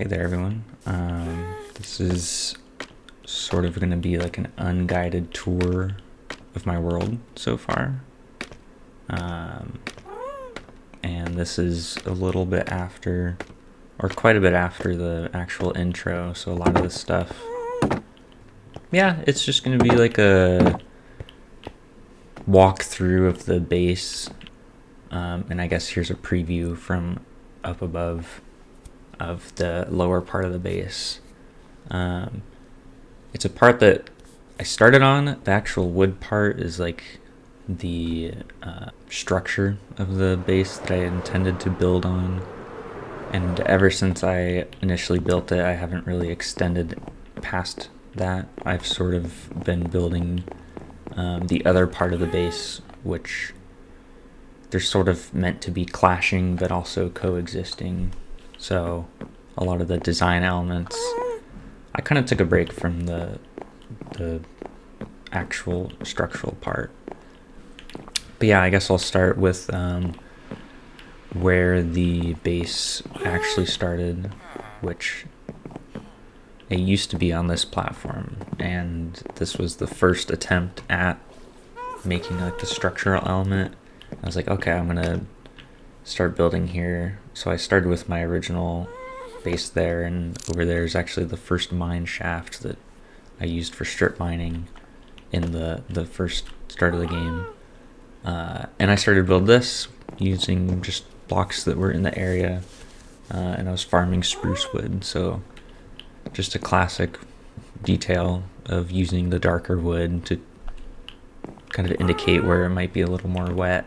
Hey there, everyone. This is sort of going to be like an unguided tour of my world so far. And this is a little bit after, or quite a bit after the actual intro, so a lot of this stuff, yeah, it's just going to be like a walkthrough of the base. And I guess here's a preview from up above of the lower part of the base. It's a part that I started on. The actual wood part is like the structure of the base that I intended to build on. And ever since I initially built it, I haven't really extended past that. I've sort of been building the other part of the base, which they're sort of meant to be clashing but also coexisting. So a lot of the design elements, I kind of took a break from the actual structural part. But yeah, I guess I'll start with where the base actually started, which it used to be on this platform, and this was the first attempt at making like the structural element. I was like, okay, I'm gonna start building here. So I started with my original base there, and over there is actually the first mine shaft that I used for strip mining in the first start of the game. And I started to build this using just blocks that were in the area, and I was farming spruce wood, so just a classic detail of using the darker wood to kind of indicate where it might be a little more wet.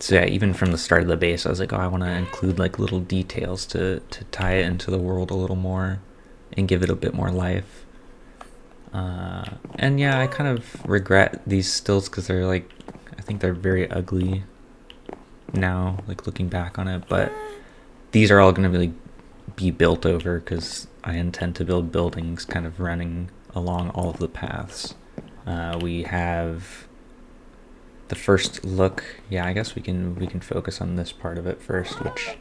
So yeah, even from the start of the base, I was like, oh, I want to include like little details to tie it into the world a little more and give it a bit more life. And yeah, I kind of regret these stills because they're like, I think they're very ugly now, like looking back on it. But these are all going to really be built over because I intend to build buildings kind of running along all of the paths. We have the first look. Yeah, I guess we can focus on this part of it first, which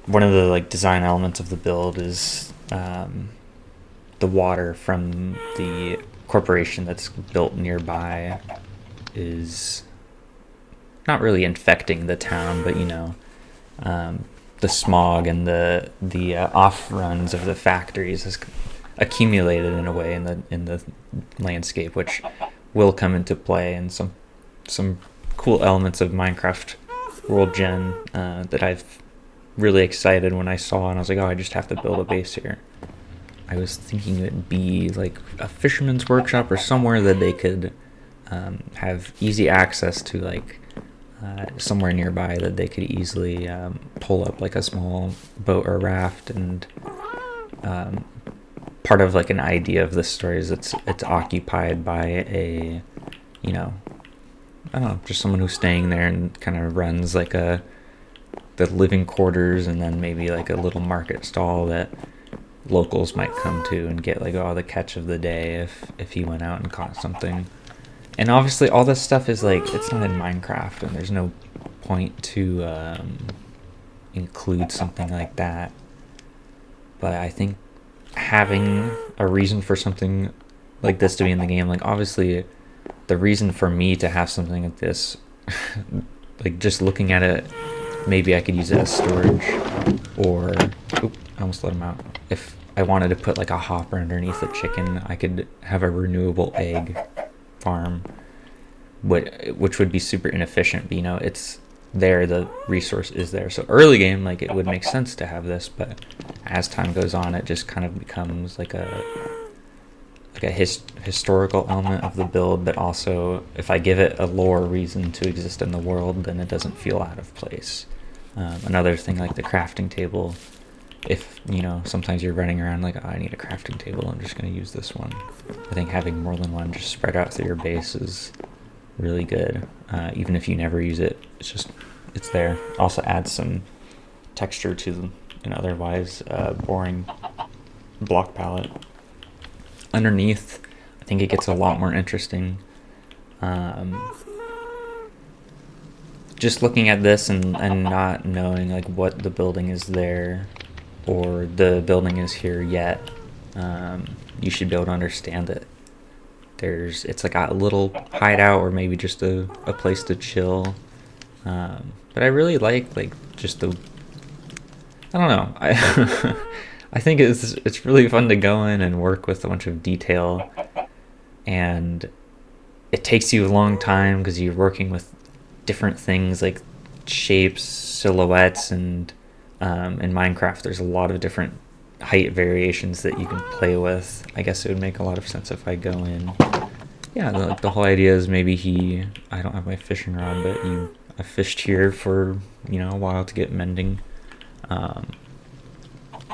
one of the like design elements of the build is the water from the corporation that's built nearby is not really infecting the town, but the smog and the off runs of the factories has accumulated in a way in the landscape, which will come into play in some cool elements of Minecraft World Gen that I've really excited when I saw, and I was like, oh, I just have to build a base here. I was thinking it'd be like a fisherman's workshop or somewhere that they could have easy access to, like somewhere nearby that they could easily pull up like a small boat or raft. And part of like an idea of this story is it's occupied by a, I don't know, just someone who's staying there and kind of runs like the living quarters, and then maybe like a little market stall that locals might come to and get like the catch of the day if he went out and caught something. And obviously all this stuff is like, it's not in Minecraft, and there's no point to include something like that. But I think having a reason for something like this to be in the game, like obviously the reason for me to have something like this, like just looking at it, maybe I could use it as storage, or I almost let him out. If I wanted to put like a hopper underneath the chicken, I could have a renewable egg farm, which would be super inefficient, but it's there, the resource is there. So early game, like it would make sense to have this, but as time goes on, it just kind of becomes like a historical element of the build, but also if I give it a lore reason to exist in the world, then it doesn't feel out of place. Another thing, like the crafting table, if sometimes you're running around like, oh, I need a crafting table, I'm just going to use this one. I think having more than one just spread out through your base is really good. Even if you never use it, it's there. Also adds some texture to an otherwise boring block palette. Underneath, I think it gets a lot more interesting. just looking at this and not knowing like what the building is there or the building is here yet, you should be able to understand that it's like a little hideout or maybe just a place to chill. But I really like just the, I don't know, I think it's really fun to go in and work with a bunch of detail, and it takes you a long time because you're working with different things like shapes, silhouettes, and in Minecraft there's a lot of different height variations that you can play with. I guess it would make a lot of sense if I go in. Yeah, the whole idea is maybe I don't have my fishing rod, but I fished here for a while to get mending.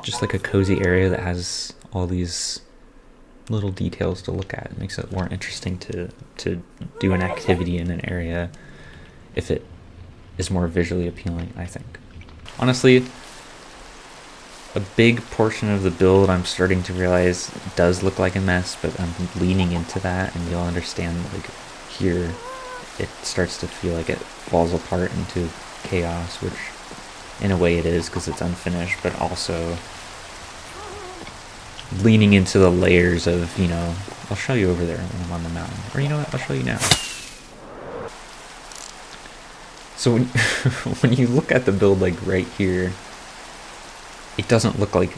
Just like a cozy area that has all these little details to look at. It makes it more interesting to do an activity in an area if it is more visually appealing, I think. Honestly, a big portion of the build I'm starting to realize does look like a mess, but I'm leaning into that, and you'll understand like here it starts to feel like it falls apart into chaos, which in a way it is because it's unfinished, but also leaning into the layers of, I'll show you over there when I'm on the mountain. Or you know what, I'll show you now. So when you look at the build like right here, it doesn't look like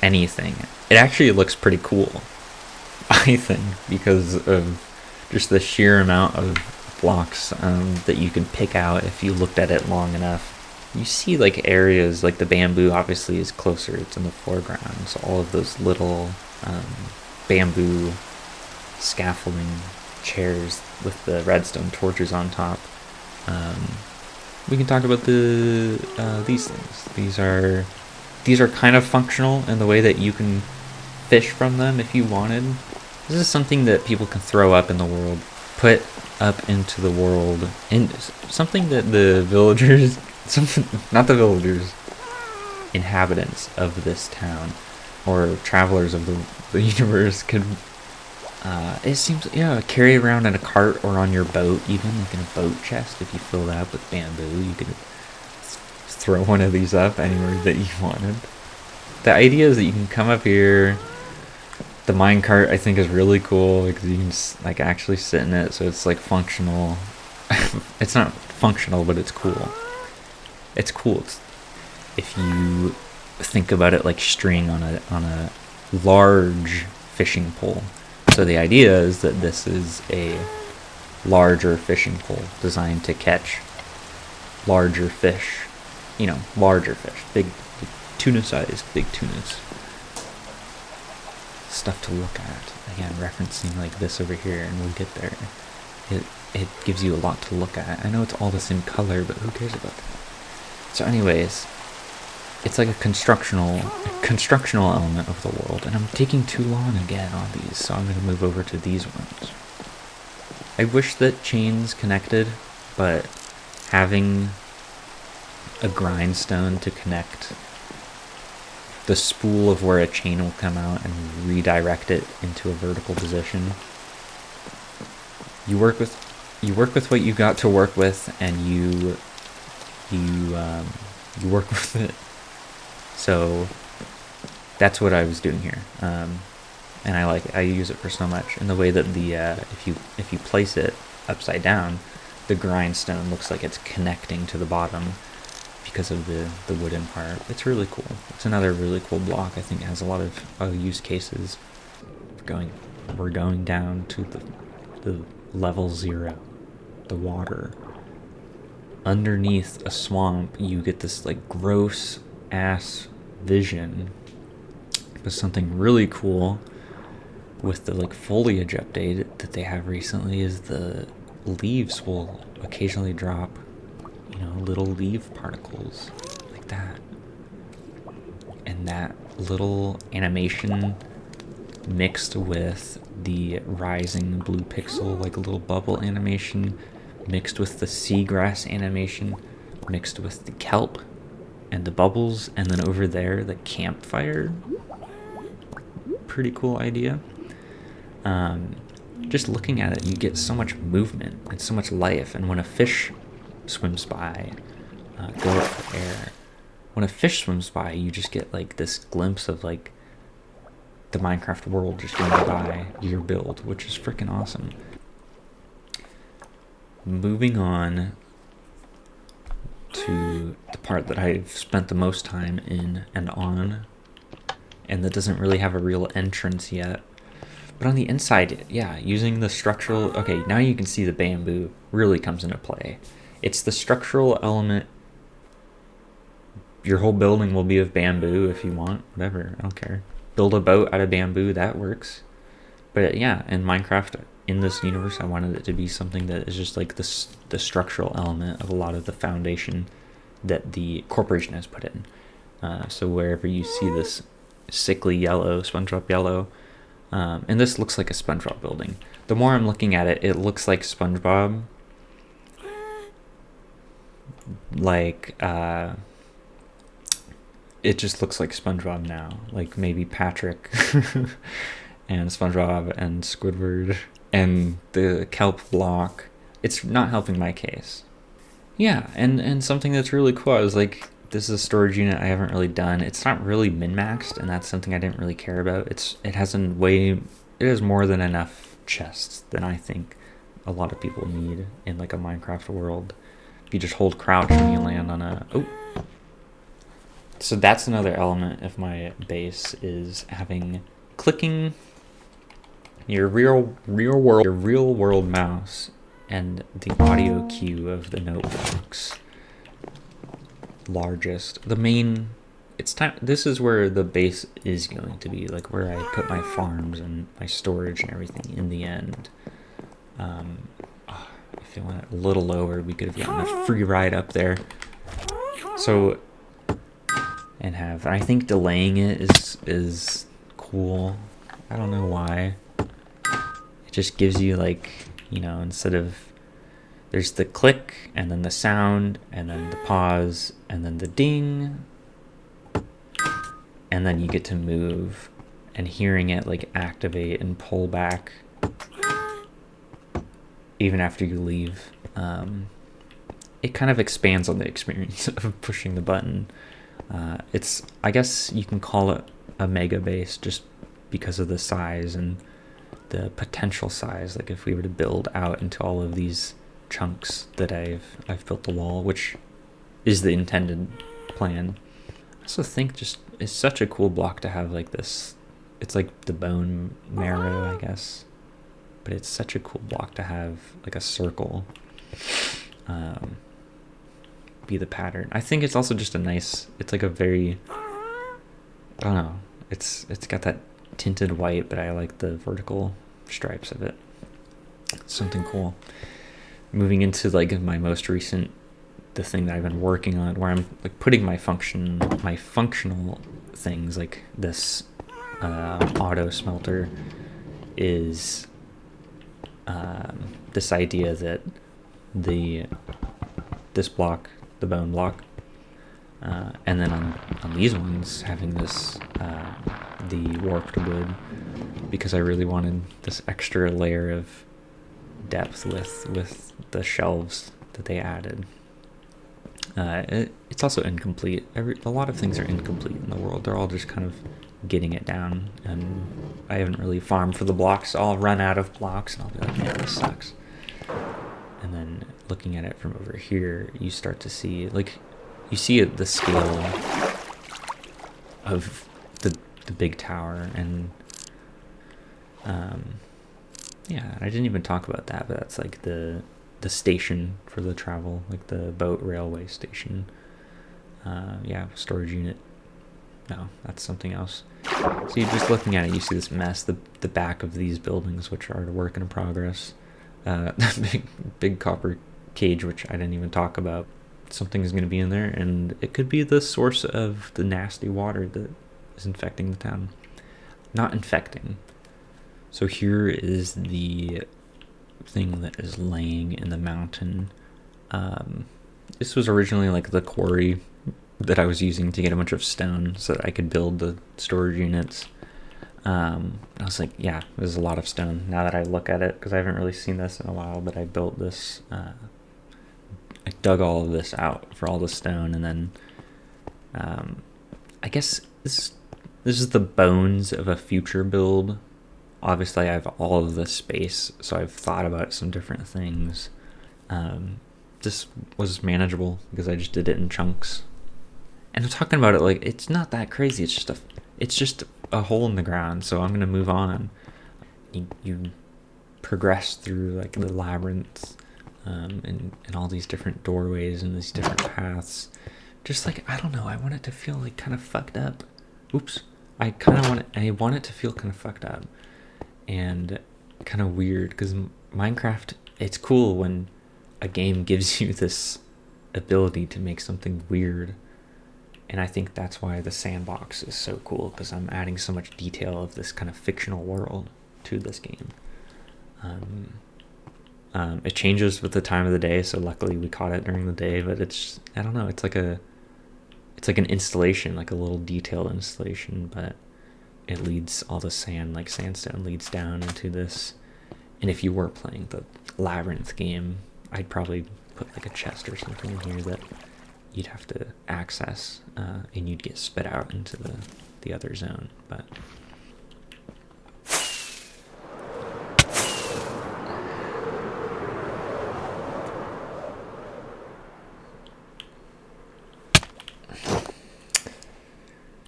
anything. It actually looks pretty cool, I think, because of just the sheer amount of blocks that you can pick out if you looked at it long enough. You see like areas like the bamboo obviously is closer, it's in the foreground, so all of those little bamboo scaffolding chairs with the redstone torches on top. We can talk about these things. These are kind of functional in the way that you can fish from them if you wanted. This is something that people can throw up in the world, put up into the world, and something that the villagers, not the villagers, inhabitants of this town or travelers of the universe could, it seems, carry around in a cart or on your boat, even like in a boat chest. If you fill that up with bamboo, you could throw one of these up anywhere that you wanted. The idea is that you can come up here. The minecart I think is really cool because you can just like actually sit in it, so it's like functional. It's not functional, but it's cool. It's cool if you think about it like string on a large fishing pole. So the idea is that this is a larger fishing pole designed to catch larger fish. Larger fish, big tuna size, big tunas. Stuff to look at. Again, referencing like this over here, and we'll get there. It gives you a lot to look at. I know it's all the same color, but who cares about that? So anyways, it's like a constructional element of the world, and I'm taking too long again on these, so I'm going to move over to these ones. I wish that chains connected, but having a grindstone to connect the spool of where a chain will come out and redirect it into a vertical position. You work with what you got to work with, and you work with it. So that's what I was doing here, and I use it for so much. In the way that the if you place it upside down, the grindstone looks like it's connecting to the bottom because of the wooden part. It's really cool. It's another really cool block. I think it has a lot of use cases. We're going down to the level 0, the water. Underneath a swamp, you get this like gross ass vision. But something really cool with the like foliage update that they have recently is the leaves will occasionally drop little leaf particles like that, and that little animation mixed with the rising blue pixel, like a little bubble animation, mixed with the seagrass animation, mixed with the kelp and the bubbles, and then over there the campfire. Pretty cool idea. Just looking at it, you get so much movement and so much life, and when a fish swims by, go up for air. When a fish swims by, you just get like this glimpse of like the Minecraft world just going by your build, which is freaking awesome. Moving on to the part that I've spent the most time in and on, and that doesn't really have a real entrance yet. But on the inside, yeah, using the structural... Okay, now you can see the bamboo really comes into play. It's the structural element. Your whole building will be of bamboo if you want, whatever, I don't care. Build a boat out of bamboo, that works. But yeah, in Minecraft, in this universe, I wanted it to be something that is just like the structural element of a lot of the foundation that the corporation has put in. So wherever you see this sickly yellow, SpongeBob yellow, and this looks like a SpongeBob building. The more I'm looking at it, it looks like SpongeBob. Like, it just looks like SpongeBob now. Like maybe Patrick and SpongeBob and Squidward and the kelp block. It's not helping my case. Yeah, and something that's really cool, I was like, this is a storage unit I haven't really done. It's not really min-maxed, and that's something I didn't really care about. It has more than enough chests than I think a lot of people need in like a Minecraft world. If you just hold crouch when you land on a... Oh! So that's another element of my base, is having clicking your real world mouse and the audio cue of the note blocks. Largest. The main... It's time... This is where the base is going to be, like where I put my farms and my storage and everything in the end. If you went a little lower, we could have gotten a free ride up there. So... I think delaying it is cool. I don't know why. It just gives you like, you know, instead of... There's the click, and then the sound, and then the pause, and then the ding. And then you get to move, and hearing it like activate and pull back even after you leave. It kind of expands on the experience of pushing the button. I guess you can call it a mega base just because of the size and the potential size. Like if we were to build out into all of these chunks that I've built the wall, which is the intended plan. I also think just it's such a cool block to have like this. It's like the bone marrow, I guess, but it's such a cool block to have like a circle be the pattern. I think it's also just a nice, it's like a very, I don't know, it's got that tinted white, but I like the vertical stripes of it. Something cool. Moving into like my most recent, the thing that I've been working on, where I'm like putting my functional things, like this auto smelter, is this idea that this block, the bone block, and then on these ones having this the warped wood, because I really wanted this extra layer of depth with the shelves that they added. It's also incomplete. A lot of things are incomplete in the world. They're all just kind of getting it down, and I haven't really farmed for the blocks. I'll run out of blocks and I'll be like, man, this sucks. And then looking at it from over here, you start to see, like, you see the scale of the big tower, and yeah, I didn't even talk about that, but that's like the station for the travel, like the boat railway station. Yeah, storage unit. No, that's something else. So you're just looking at it, you see this mess, the back of these buildings, which are a work in progress. That big copper cage, which I didn't even talk about. Something is going to be in there, and it could be the source of the nasty water that is infecting the town. Not infecting. So here is the thing that is laying in the mountain. This was originally like the quarry that I was using to get a bunch of stone so that I could build the storage units. I was like, yeah, there's a lot of stone now that I look at it, because I haven't really seen this in a while, but I built this I dug all of this out for all the stone, and then I guess this is the bones of a future build. Obviously, I have all of this space, so I've thought about some different things. This was manageable because I just did it in chunks. And I'm talking about it like it's not that crazy. It's just a hole in the ground. So I'm gonna move on. You progress through like the labyrinth, and all these different doorways and these different paths. Just like, I don't know, I want it to feel like kind of fucked up. Oops. I want it to feel kind of fucked up and kind of weird, because Minecraft, it's cool when a game gives you this ability to make something weird. And I think that's why the sandbox is so cool, because I'm adding so much detail of this kind of fictional world to this game. It changes with the time of the day, so luckily we caught it during the day, but I don't know, it's like an installation, like a little detailed installation, but it leads all the sand, like sandstone, leads down into this. And if you were playing the labyrinth game, I'd probably put like a chest or something in here that you'd have to access, and you'd get spit out into the other zone. But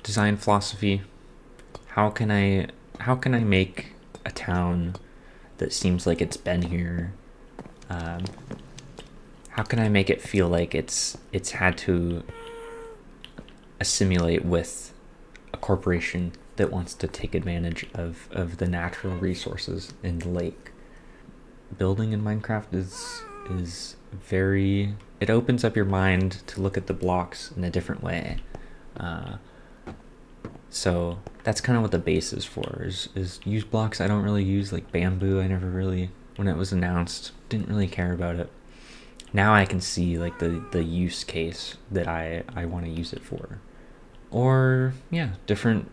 design philosophy. How can I make a town that seems like it's been here? How can I make it feel like it's had to assimilate with a corporation that wants to take advantage of the natural resources in the lake? Building in Minecraft is very, it opens up your mind to look at the blocks in a different way. So that's kind of what the base is for, is use blocks. I don't really use like bamboo. I never really, when it was announced, didn't really care about it. Now I can see like the use case that I want to use it for. Or yeah,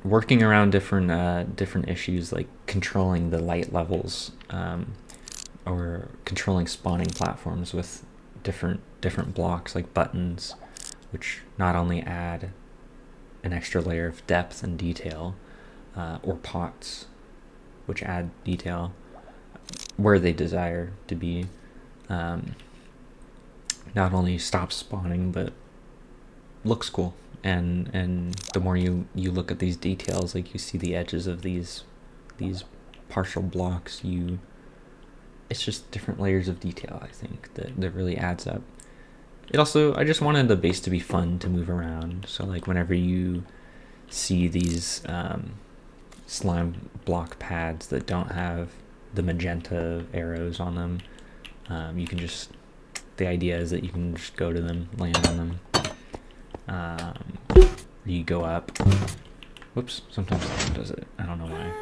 working around different issues, like controlling the light levels, or controlling spawning platforms with different blocks like buttons, which not only add an extra layer of depth and detail, or pots, which add detail where they desire to be. Not only stops spawning, but looks cool. And the more you look at these details, like you see the edges of these partial blocks, it's just different layers of detail, I think, that really adds up. It also, I just wanted the base to be fun to move around. So like whenever you see these slime block pads that don't have the magenta arrows on them, you can just, the idea is that you can just go to them, land on them. You go up. Whoops, sometimes that does it. I don't know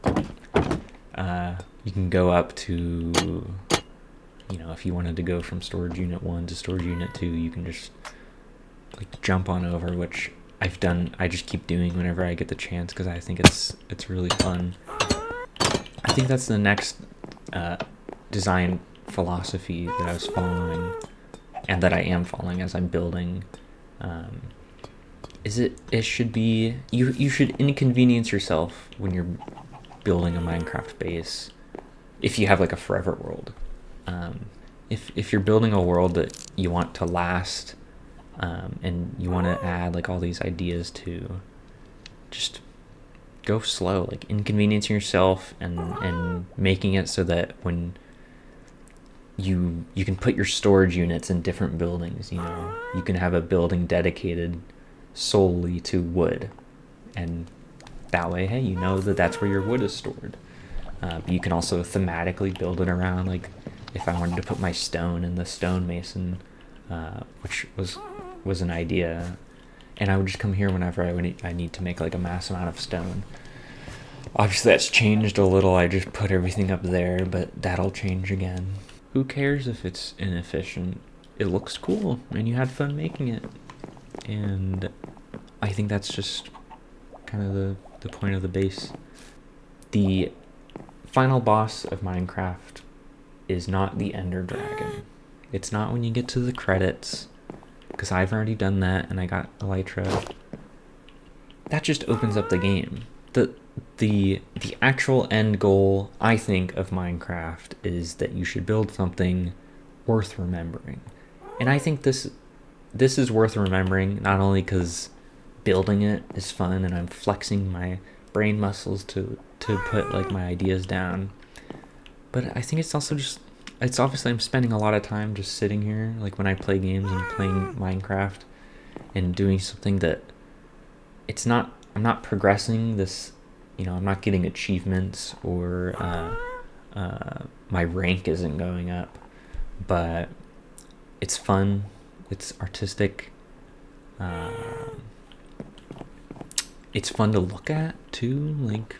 why. You can go up to, if you wanted to go from storage unit 1 to storage unit 2, you can just like jump on over, which I've done. I just keep doing whenever I get the chance, because I think it's really fun. I think that's the next design philosophy that I was following, and that I am following as I'm building. It should be, you should inconvenience yourself when you're building a Minecraft base, if you have like a forever world. If you're building a world that you want to last, and you want to add like all these ideas to, just go slow, like inconveniencing yourself and making it so that when you can put your storage units in different buildings. You can have a building dedicated solely to wood, and that way, hey, you know that's where your wood is stored. But you can also thematically build it around, like if I wanted to put my stone in the stonemason, which was an idea, and I would just come here whenever I need to make like a mass amount of stone. Obviously that's changed a little. I just put everything up there, but that'll change again. Who cares if it's inefficient? It looks cool, and you had fun making it. And I think that's just kind of the point of the base. The final boss of Minecraft is not the Ender Dragon. It's not when you get to the credits, because I've already done that and I got Elytra. That just opens up the game. The actual end goal, I think, of Minecraft is that you should build something worth remembering. And I think this is worth remembering, not only because building it is fun and I'm flexing my brain muscles to put like my ideas down, but I think it's also just, it's obviously I'm spending a lot of time just sitting here, like when I play games and playing Minecraft and doing something that it's not, I'm not progressing this, I'm not getting achievements or my rank isn't going up, but it's fun, it's artistic, it's fun to look at too. Like,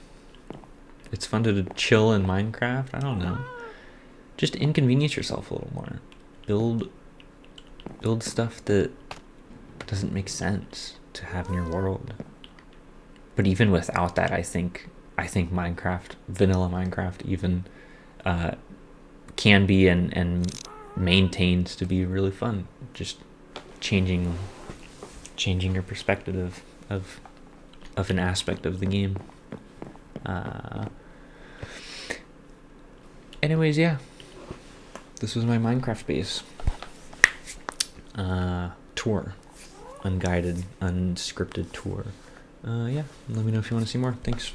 it's fun to chill in Minecraft. I don't know, just inconvenience yourself a little more. Build stuff that doesn't make sense to have in your world. But even without that, I think Minecraft, vanilla Minecraft, even can be and maintains to be really fun. Just changing your perspective of an aspect of the game. Anyways, yeah, this was my Minecraft base tour, unguided, unscripted tour. Yeah, let me know if you want to see more. Thanks.